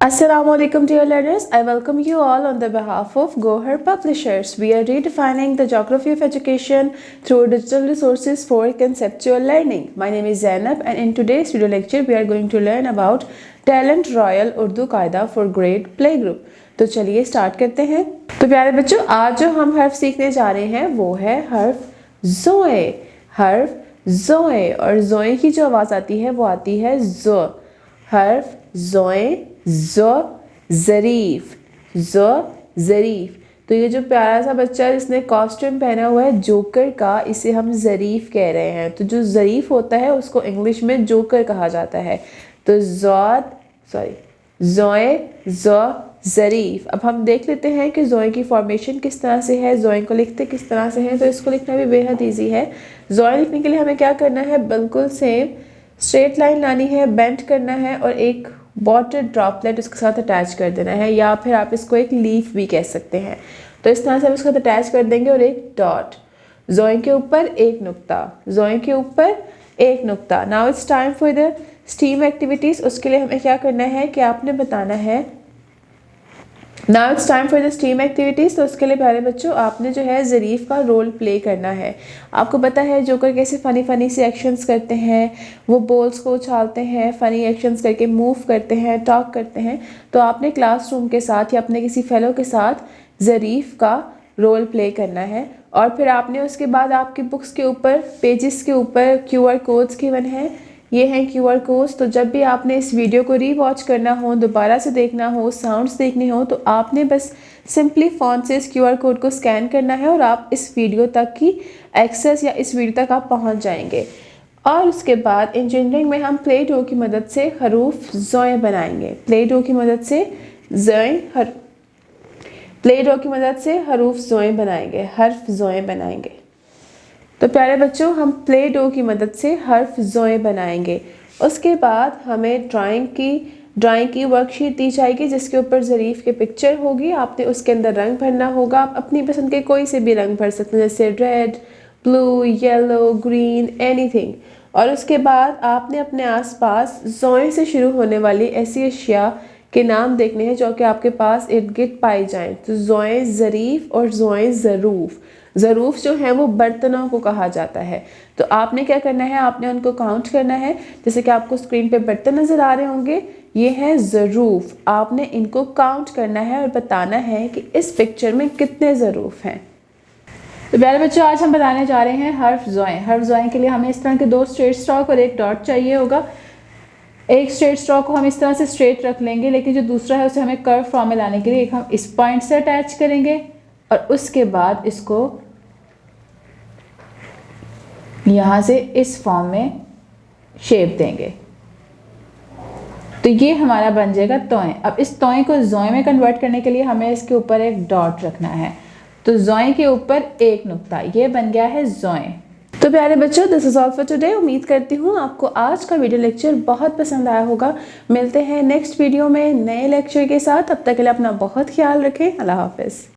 Assalamualaikum dear learners, I welcome you all on the behalf of Gohar Publishers. We are redefining the geography of education through digital resources for conceptual learning. My name is Zainab and in today's video lecture we are going to learn about Talent Royal Urdu Qaida for Grade Playgroup. तो चलिए start करते हैं। तो प्यारे बच्चों, आज जो हम हर्फ सीखने जा रहे हैं वो है हर्फ ज़ोए। हर्फ ज़ोए और ज़ोए की जो आवाज़ आती है वो आती है ज़ो। हर्फ ज़ोए, ज़ो ज़रीफ, ज़ो ज़रीफ। तो ये जो प्यारा सा बच्चा है जिसने कॉस्ट्यूम पहना हुआ है जोकर का, इसे हम ज़रीफ कह रहे हैं। तो जो ज़रीफ होता है उसको इंग्लिश में जोकर कहा जाता है। तो ज़ोए, ज़ो ज़रीफ। अब हम देख लेते हैं कि ज़ोए की फॉर्मेशन किस तरह से है, ज़ोए को लिखते किस तरह से हैं। तो इसको लिखना भी बेहद ईजी है। ज़ोए लिखने के लिए हमें क्या करना है, बिल्कुल सेम स्ट्रेट लाइन लानी है, बेंड करना है और एक वाटर ड्रॉपलेट उसके साथ अटैच कर देना है, या फिर आप इसको एक लीफ भी कह सकते हैं। तो इस तरह से हम इसको अटैच कर देंगे और एक डॉट, ज़ोए के ऊपर एक नुक्ता, ज़ोए के ऊपर एक नुक्ता। Now it's time for the steam activities. उसके लिए हमें क्या करना है कि आपने बताना है now it's time for the steam activities. तो उसके लिए प्यारे बच्चों आपने जो है ज़रीफ का रोल प्ले करना है। आपको पता है जोकर कैसे फ़नी से एक्शंस करते हैं, वो बॉल्स को उछालते हैं, फ़नी एक्शंस करके मूव करते हैं, टॉक करते हैं। तो आपने क्लासरूम के साथ या अपने किसी फेलो के साथ ज़रीफ का रोल प्ले करना है। और फिर आपने उसके बाद आपकी बुक्स के ऊपर, पेजेस के ऊपर QR कोड्स गिवन हैं। ये हैं QR कोड्स। तो जब भी आपने इस वीडियो को रीवॉच करना हो, दोबारा से देखना हो, साउंड्स देखने हो, तो आपने बस सिंपली फ़ोन से इस QR कोड को स्कैन करना है और आप इस वीडियो तक की एक्सेस या इस वीडियो तक आप पहुंच जाएंगे। और उसके बाद इंजीनियरिंग में हम प्ले डो की मदद से हरूफ ज़ोए बनाएंगे। प्ले डो की मदद से हरूफ ज़ोए बनाएंगे, हर्फ ज़ोए बनाएंगे। तो प्यारे बच्चों, हम प्ले डो की मदद से हर्फ ज़ोए बनाएंगे। उसके बाद हमें ड्राइंग की वर्कशीट दी जाएगी जिसके ऊपर ज़रीफ की पिक्चर होगी। आपने उसके अंदर रंग भरना होगा। आप अपनी पसंद के कोई से भी रंग भर सकते हैं, जैसे red, blue, yellow, green, anything. और उसके बाद आपने अपने आसपास ज़ोए से शुरू होने वाली ऐसी अशिया के नाम देखने हैं जो कि आपके पास इर्द गिर्द पाई जाएँ। तो ज़ोए ज़रीफ और ज़ोए ज़रूफ़। ज़रूफ़ जो है वो बर्तनों को कहा जाता है। तो आपने क्या करना है, आपने उनको काउंट करना है। जैसे कि आपको स्क्रीन पे बर्तन नज़र आ रहे होंगे, ये है ज़रूफ़। आपने इनको काउंट करना है और बताना है कि इस पिक्चर में कितने ज़रूफ़ हैं। तो प्यारे बच्चों, आज हम बताने जा रहे हैं हर्फ ज़ोए। हर्फ ज़ोए के लिए हमें इस तरह के 2 स्ट्रेट स्ट्रोक और एक डॉट चाहिए होगा। एक स्ट्रेट स्ट्रोक को हम इस तरह से स्ट्रेट रख लेंगे, लेकिन जो दूसरा है उसे हमें कर्व फॉर्म में लाने के लिए एक हम इस पॉइंट से अटैच करेंगे और उसके बाद इसको यहाँ से इस फॉर्म में शेप देंगे। तो ये हमारा बन जाएगा तोए। अब इस तोए को ज़ोए में कन्वर्ट करने के लिए हमें इसके ऊपर एक डॉट रखना है। तो ज़ोए के ऊपर एक नुक्ता, ये बन गया है ज़ोए। तो प्यारे बच्चों, this is all for today. उम्मीद करती हूँ आपको आज का वीडियो लेक्चर बहुत पसंद आया होगा। मिलते हैं नेक्स्ट वीडियो में नए लेक्चर के साथ। तब तक के लिए अपना बहुत ख्याल रखें। अल्लाह हाफिज़।